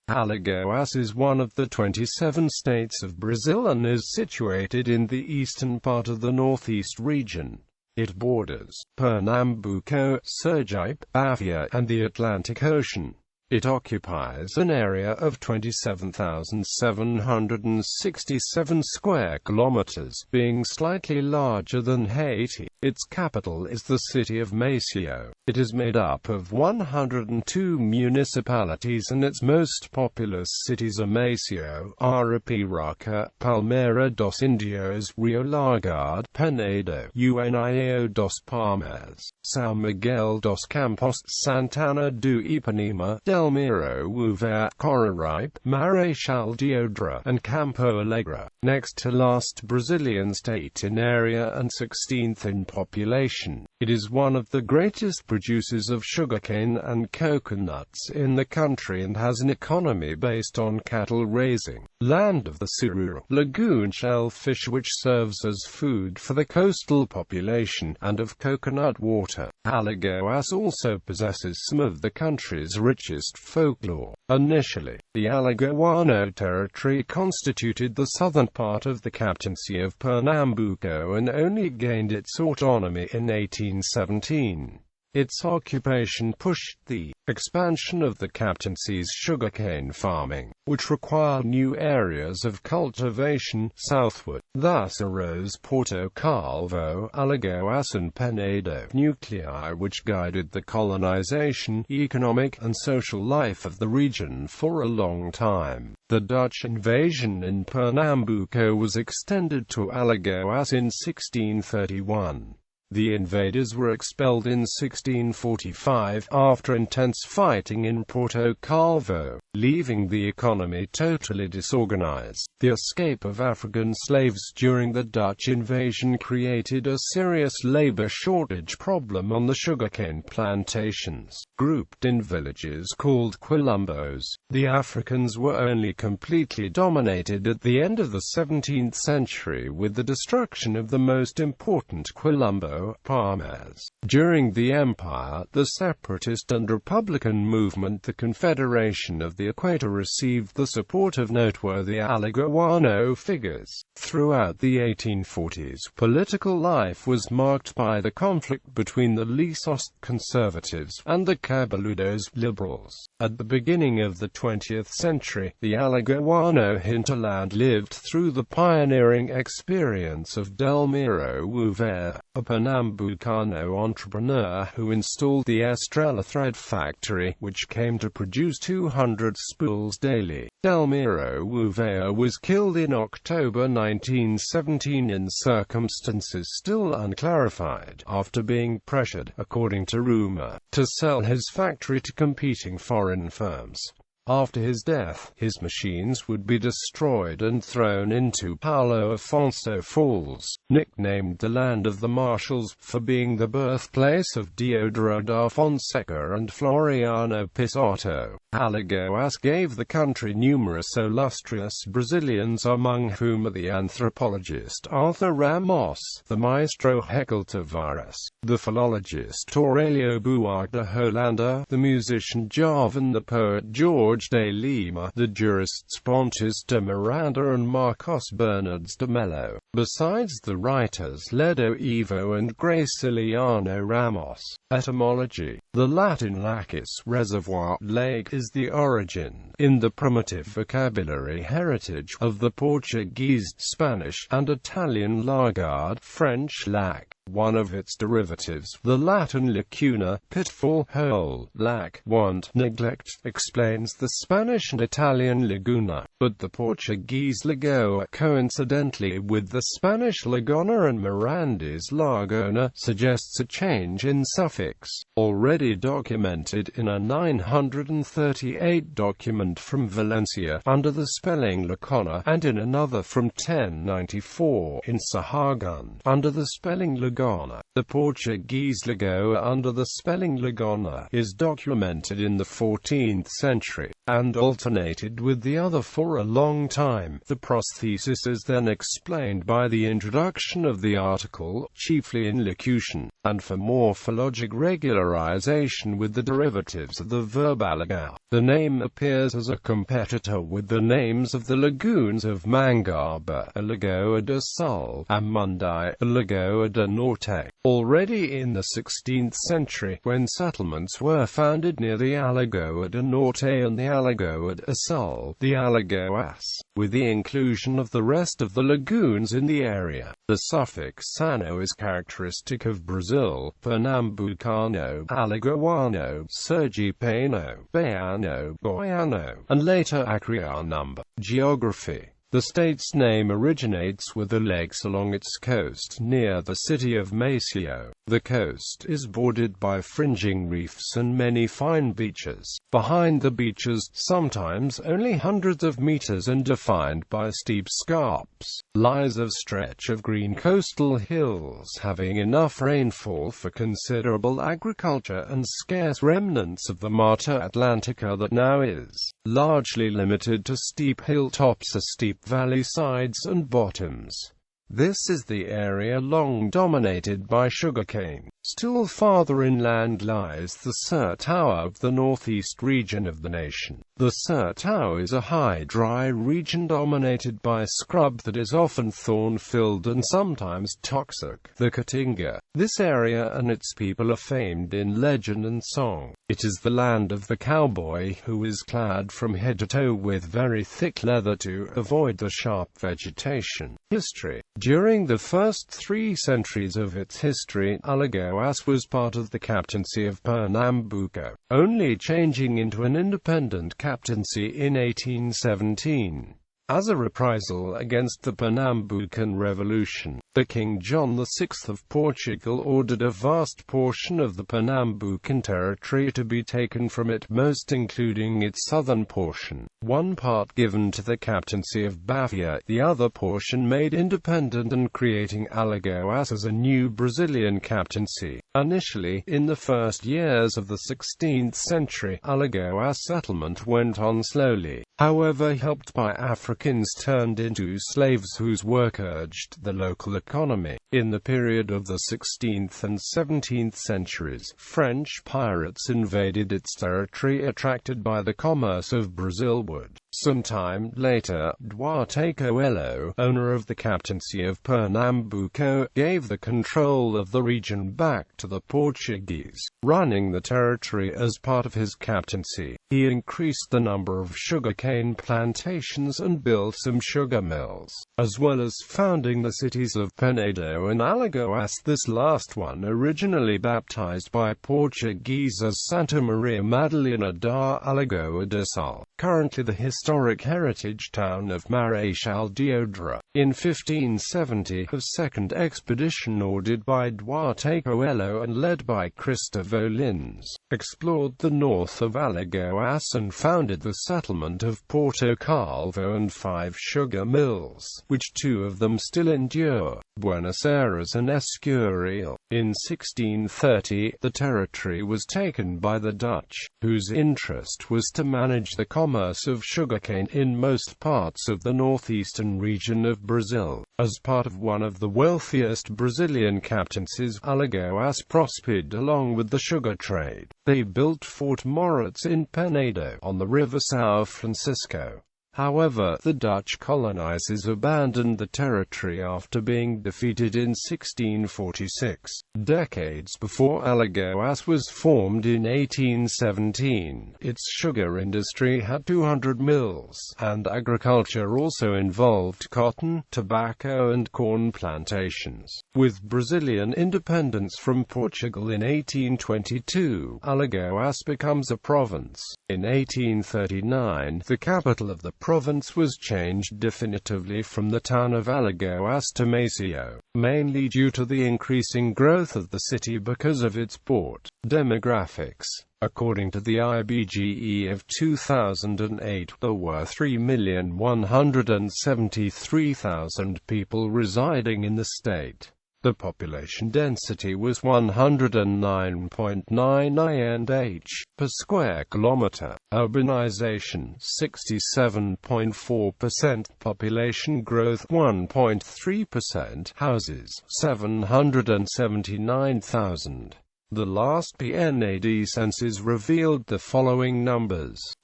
Alagoas is one of the 27 states of Brazil and is situated in the eastern part of the Northeast region. It borders Pernambuco, Sergipe, Bahia, and the Atlantic Ocean. It occupies an area of 27,767 square kilometers, being slightly larger than Haiti. Its capital is the city of Maceió. It is made up of 102 municipalities and its most populous cities are Maceió, Arapiraca, Palmeira dos Indios, Rio Largado, Penedo, Unio dos Palmares, São Miguel dos Campos, Santana do Ipanema, Delmiro Uva, Coraripe, Marechal Deodoro, and Campo Alegre. Next to last Brazilian state in area and 16th in population. It is one of the greatest producers of sugarcane and coconuts in the country and has an economy based on cattle raising. Land of the Sururu, lagoon shellfish which serves as food for the coastal population, and of coconut water. Alagoas also possesses some of the country's richest folklore. Initially, the Alagoano territory constituted the southern part of the captaincy of Pernambuco and only gained its autonomy in 1817. Its occupation pushed the expansion of the captaincy's sugarcane farming, which required new areas of cultivation, southward. Thus arose Porto Calvo, Alagoas and Penedo, nuclei which guided the colonization, economic, and social life of the region for a long time. The Dutch invasion in Pernambuco was extended to Alagoas in 1631. The invaders were expelled in 1645, after intense fighting in Porto Calvo, leaving the economy totally disorganized. The escape of African slaves during the Dutch invasion created a serious labor shortage problem on the sugarcane plantations. Grouped in villages called quilombos, the Africans were only completely dominated at the end of the 17th century with the destruction of the most important quilombo, Palmares. During the empire, the separatist and republican movement the Confederation of the Equator received the support of noteworthy Alagoano figures. Throughout the 1840s, political life was marked by the conflict between the Lisost conservatives and the Cabeludos liberals. At the beginning of the 20th century, the Alagoano hinterland lived through the pioneering experience of Delmiro Uva, a Pernambucano entrepreneur who installed the Estrela thread factory, which came to produce 200 spools daily. Delmiro Uva was killed in October 1917 in circumstances still unclarified, after being pressured, according to rumor, to sell his factory to competing foreign firms. After his death, his machines would be destroyed and thrown into Paulo Afonso Falls, nicknamed the Land of the Marshals, for being the birthplace of Deodoro da Fonseca and Floriano Pissarro. Alagoas gave the country numerous illustrious Brazilians, among whom are the anthropologist Arthur Ramos, the maestro Heckel Tavares, the philologist Aurelio Buarque de Holanda, the musician Javan, the poet George de Lima, the jurists Pontes de Miranda and Marcos Bernardes de Mello, besides the writers Ledo Evo and Graciliano Ramos. Etymology. The Latin lacus, reservoir, lake, is the origin, in the primitive vocabulary heritage, of the Portuguese, Spanish, and Italian lagard, French lac. One of its derivatives, the Latin lacuna, pitfall, hole, lack, want, neglect, explains the Spanish and Italian laguna, but the Portuguese lagoa, coincidentally with the Spanish lagona and Miranda's lagona, suggests a change in suffix, already documented in a 938 document from Valencia, under the spelling lacona, and in another from 1094, in Sahagun, under the spelling laguna. Lagona. The Portuguese Lagoa under the spelling Lagona is documented in the 14th century, and alternated with the other for a long time. The prosthesis is then explained by the introduction of the article, chiefly in locution, and for morphologic regularization with the derivatives of the verb alagao. The name appears as a competitor with the names of the lagoons of Mangaba, Alagoa do Sul, and Mundai, Alagoa do Norte. Already in the 16th century, when settlements were founded near the Alagoa do Norte and the Alagoa do Sul, the Alagoas, with the inclusion of the rest of the lagoons in the area. The suffix -ano is characteristic of Brazil, Pernambucano, Alagoano, Sergipano, Baiano, Goiano, and later Acreano. Geography. The state's name originates with the lakes along its coast near the city of Maceió. The coast is bordered by fringing reefs and many fine beaches. Behind the beaches, sometimes only hundreds of meters and defined by steep scarps, lies a stretch of green coastal hills having enough rainfall for considerable agriculture and scarce remnants of the Mata Atlantica that now is largely limited to steep hilltops, steep valley sides and bottoms. This is the area long dominated by sugarcane. Still farther inland lies the Sertão of the northeast region of the nation. The Sertão is a high, dry region dominated by scrub that is often thorn-filled and sometimes toxic, the caatinga. This area and its people are famed in legend and song. It is the land of the cowboy who is clad from head to toe with very thick leather to avoid the sharp vegetation. History. During the first 3 centuries of its history, Alagoas was part of the captaincy of Pernambuco, only changing into an independent captaincy in 1817. As a reprisal against the Pernambucan Revolution, the King John VI of Portugal ordered a vast portion of the Pernambucan territory to be taken from it, most including its southern portion, one part given to the captaincy of Bahia, the other portion made independent, and creating Alagoas as a new Brazilian captaincy. Initially, in the first years of the 16th century, Alagoas settlement went on slowly. However, helped by Africans turned into slaves whose work urged the local economy. In the period of the 16th and 17th centuries, French pirates invaded its territory attracted by the commerce of Brazil wood. Sometime later, Duarte Coelho, owner of the captaincy of Pernambuco, gave the control of the region back to the Portuguese. Running the territory as part of his captaincy, he increased the number of sugarcane plantations and built some sugar mills, as well as founding the cities of Penedo and Alagoas, this last one originally baptized by Portuguese as Santa Maria Madalena da Alagoa do Sul, currently the historic heritage town of Marechal Deodoro. In 1570, a second expedition ordered by Duarte Coelho and led by Cristobal Lins, explored the north of Alagoas and founded the settlement of Porto Calvo and 5 sugar mills, which 2 of them still endure, Buenos Aires and Escurial. In 1630, the territory was taken by the Dutch, whose interest was to manage the commerce of sugarcane in most parts of the northeastern region of Brazil. As part of one of the wealthiest Brazilian captaincies, Alagoas prospered along with the sugar trade. They built Fort Moritz in Penedo, on the river São Francisco. However, the Dutch colonizers abandoned the territory after being defeated in 1646. Decades before Alagoas was formed in 1817, its sugar industry had 200 mills, and agriculture also involved cotton, tobacco and corn plantations. With Brazilian independence from Portugal in 1822, Alagoas becomes a province. In 1839, the capital of the province was changed definitively from the town of Alagoas to Maceió, mainly due to the increasing growth of the city because of its port. Demographics. According to the IBGE of 2008, there were 3,173,000 people residing in the state. The population density was 109.9 INH per square kilometer. Urbanization 67.4%. Population growth 1.3%. Houses 779,000. The last PNAD census revealed the following numbers: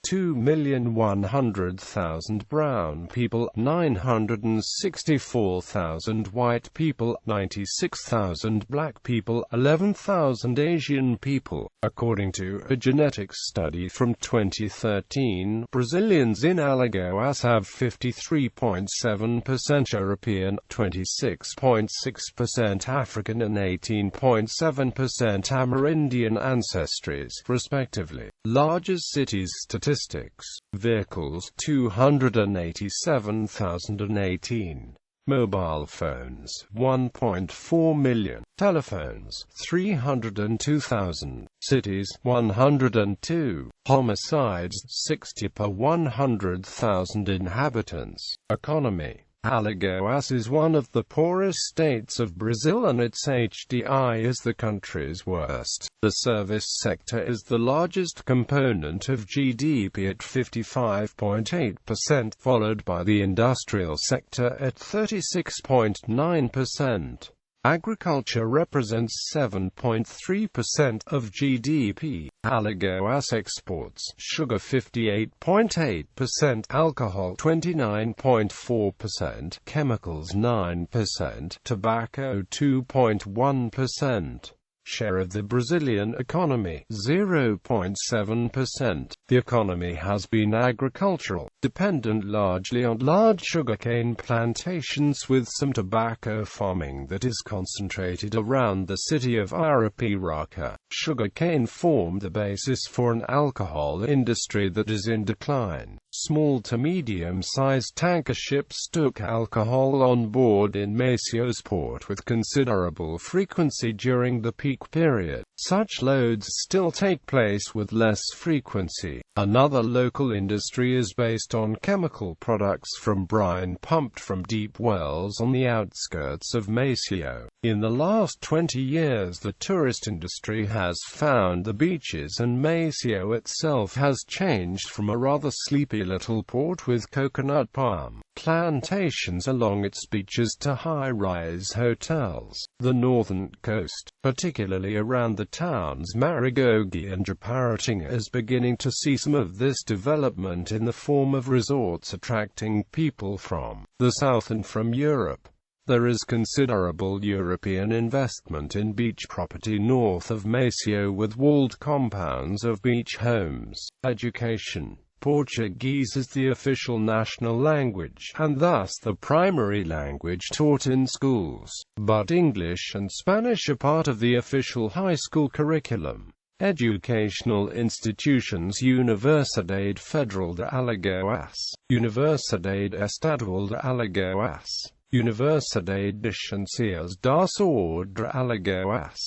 2,100,000 brown people, 964,000 white people, 96,000 black people, 11,000 Asian people. According to a genetics study from 2013, Brazilians in Alagoas have 53.7% European, 26.6% African and 18.7% Amerindian ancestries, respectively. Largest cities statistics. Vehicles 287,018. Mobile phones 1.4 million. Telephones 302,000. Cities 102. Homicides 60 per 100,000 inhabitants. Economy. Alagoas is one of the poorest states of Brazil and its HDI is the country's worst. The service sector is the largest component of GDP at 55.8%, followed by the industrial sector at 36.9%. Agriculture represents 7.3% of GDP. Alagoas exports sugar 58.8%, alcohol 29.4%, chemicals 9%, tobacco 2.1%. Share of the Brazilian economy 0.7%. The economy has been agricultural, dependent largely on large sugarcane plantations with some tobacco farming that is concentrated around the city of Arapiraca. Sugarcane formed the basis for an alcohol industry that is in decline. Small to medium-sized tanker ships took alcohol on board in Maceió's port with considerable frequency during the peak period. Such loads still take place with less frequency. Another local industry is based on chemical products from brine pumped from deep wells on the outskirts of Maceió. In the last 20 years, the tourist industry has found the beaches, and Maceió itself has changed from a rather sleepy little port with coconut palm plantations along its beaches to high-rise hotels. The northern coast, particularly around the towns Maragogi and Japaratinga, is beginning to see some of this development in the form of resorts attracting people from the south and from Europe. There is considerable European investment in beach property north of Maceió with walled compounds of beach homes. Education. Portuguese is the official national language, and thus the primary language taught in schools, but English and Spanish are part of the official high school curriculum. Educational institutions: Universidade Federal de Alagoas, Universidade Estadual de Alagoas, Universidade de Ciências da Saúde de Alagoas,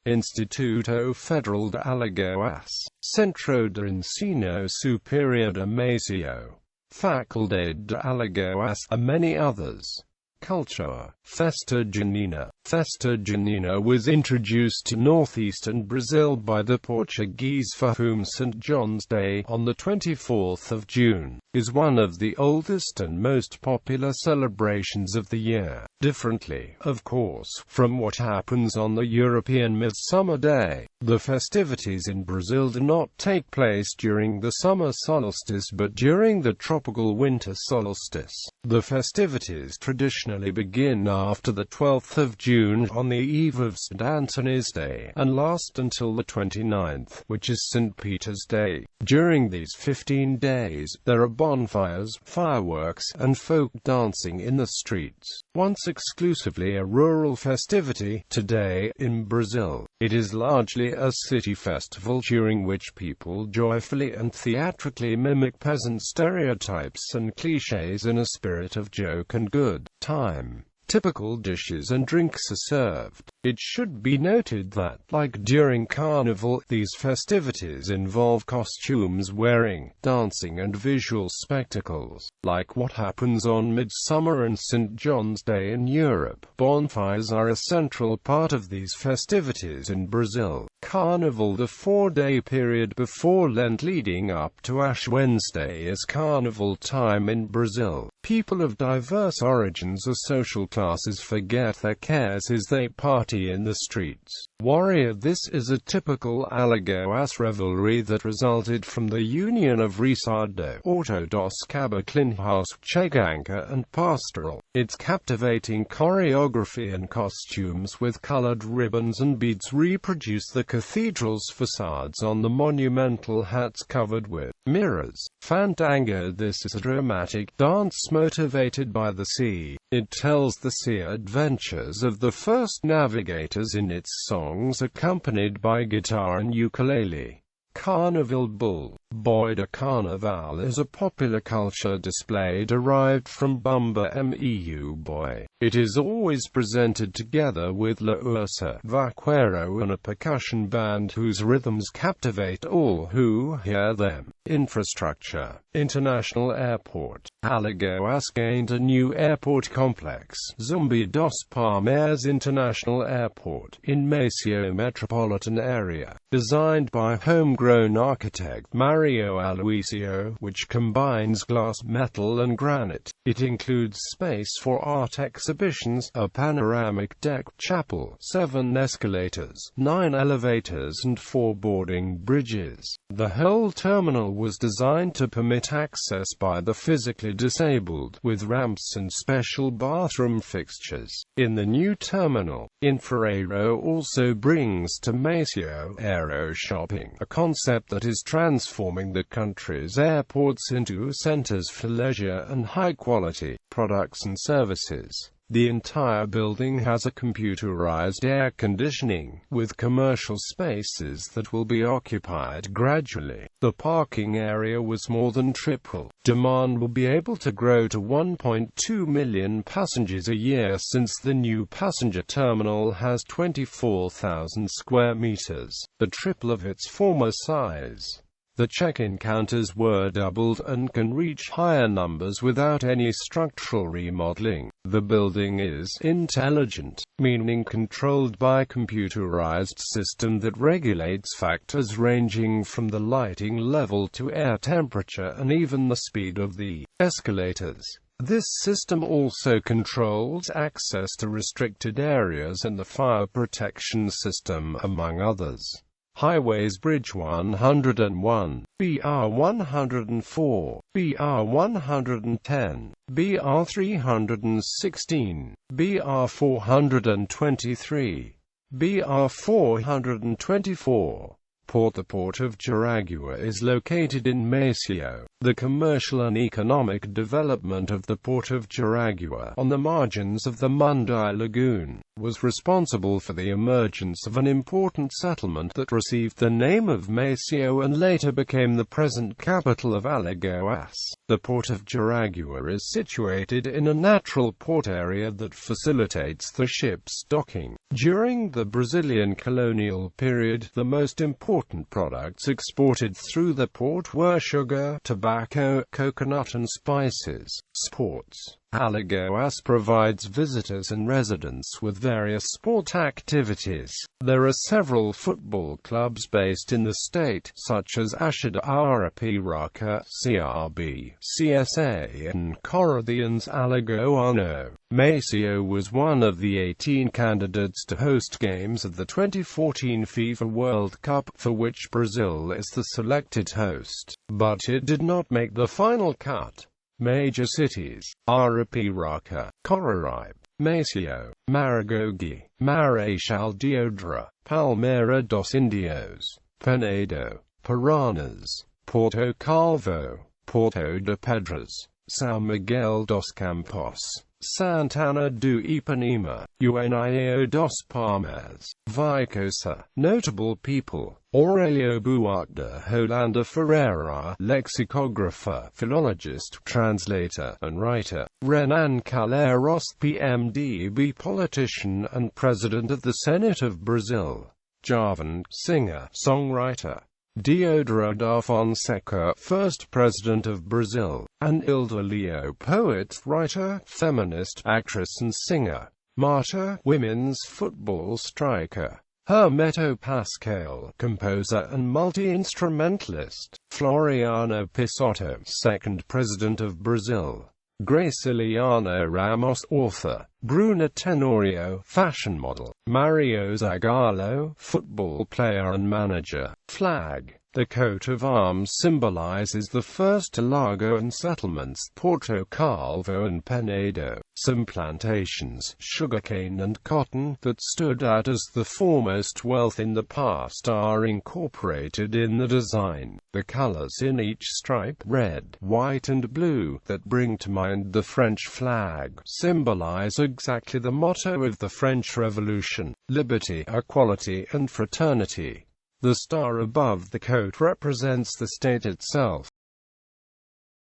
Instituto Federal de Alagoas, Centro de Ensino Superior de Maceió, Faculdade de Alagoas, and many others. Culture. Festa Junina. Festa Junina was introduced to northeastern Brazil by the Portuguese, for whom St. John's Day, on the 24th of June, is one of the oldest and most popular celebrations of the year. Differently, of course, from what happens on the European Midsummer Day, the festivities in Brazil do not take place during the summer solstice but during the tropical winter solstice. The festivities traditionally begin after the 12th of June on the eve of St. Anthony's Day, and last until the 29th, which is St. Peter's Day. During these 15 days, there are bonfires, fireworks, and folk dancing in the streets. Once exclusively a rural festivity, today, in Brazil, it is largely a city festival during which people joyfully and theatrically mimic peasant stereotypes and clichés in a spirit of joke and good time. typical dishes and drinks are served. It should be noted that, like during Carnival, these festivities involve costumes wearing, dancing and visual spectacles. Like what happens on Midsummer and St. John's Day in Europe, bonfires are a central part of these festivities in Brazil. Carnival, the 4-day period before Lent leading up to Ash Wednesday, is carnival time in Brazil. People of diverse origins or social classes forget their cares as they party in the streets. Warrior, this is a typical Alagoas revelry that resulted from the union of risado, auto dos caboclinhos, cheganca and pastoral. Its captivating choreography and costumes with colored ribbons and beads reproduce the cathedral's facades on the monumental hats covered with mirrors. Fandango, this is a dramatic dance motivated by the sea. It tells the sea adventures of the first navigators in its songs accompanied by guitar and ukulele. Carnival Bull. Boy de Carnaval is a popular culture display derived from Bumba Meu Boy. It is always presented together with La Ursa, Vaquero and a percussion band whose rhythms captivate all who hear them. Infrastructure. International Airport. Alagoas gained a new airport complex, Zumbi dos Palmares International Airport, in Maceió metropolitan area. Designed by homegrown architect Mario Aloisio, which combines glass, metal and granite. It includes space for art exhibitions, a panoramic deck, chapel, 7 escalators, 9 elevators and 4 boarding bridges. The whole terminal was designed to permit access by the physically disabled, with ramps and special bathroom fixtures. In the new terminal, Infraero also brings to Maceió aero shopping, a concept that is transforming the country's airports into centers for leisure and high-quality products and services. The entire building has a computerized air conditioning, with commercial spaces that will be occupied gradually. The parking area was more than triple. Demand will be able to grow to 1.2 million passengers a year since the new passenger terminal has 24,000 square meters, the triple of its former size. The check-in counters were doubled and can reach higher numbers without any structural remodeling. The building is intelligent, meaning controlled by a computerized system that regulates factors ranging from the lighting level to air temperature and even the speed of the escalators. This system also controls access to restricted areas and the fire protection system, among others. Highways: Bridge 101, BR 104, BR 110, BR 316, BR 423, BR 424. Port. The port of Jaragua is located in Maceió. The commercial and economic development of the port of Jaragua, on the margins of the Mundai Lagoon, was responsible for the emergence of an important settlement that received the name of Maceió and later became the present capital of Alagoas. The port of Jaragua is situated in a natural port area that facilitates the ships docking. During the Brazilian colonial period, the most important products exported through the port were sugar, tobacco, coconut and spices. Sports. Alagoas provides visitors and residents with various sport activities. There are several football clubs based in the state, such as Arapiraca, CRB, CSA, and Corinthians Alagoano. Maceió was one of the 18 candidates to host games of the 2014 FIFA World Cup, for which Brazil is the selected host, but it did not make the final cut. Major cities: Arapiraca, Coruripe, Maceió, Maragogi, Marechal Deodoro, Palmeira dos Indios, Penedo, Paranas, Porto Calvo, Porto de Pedras, São Miguel dos Campos, Santana do Ipanema, Unio dos Palmares, Vicosa. Notable people: Aurelio Buarque de Holanda Ferreira, lexicographer, philologist, translator, and writer. Renan Calheiros, PMDB, politician and president of the Senate of Brazil. Javan, singer, songwriter. Deodoro da Fonseca, first president of Brazil. And Hilda Leo, poet, writer, feminist, actress and singer. Marta, women's football striker. Hermeto Pascoal, composer and multi-instrumentalist. Floriano Pissotto, second president of Brazil. Graciliano Ramos, author. Bruna Tenorio, fashion model. Mario Zagallo, football player and manager. Flag. The coat of arms symbolizes the first Alagoan settlements, Porto Calvo and Penedo. Some plantations, sugarcane and cotton, that stood out as the foremost wealth in the past are incorporated in the design. The colors in each stripe, red, white and blue, that bring to mind the French flag, symbolize exactly the motto of the French Revolution: liberty, equality and fraternity. The star above the coat represents the state itself.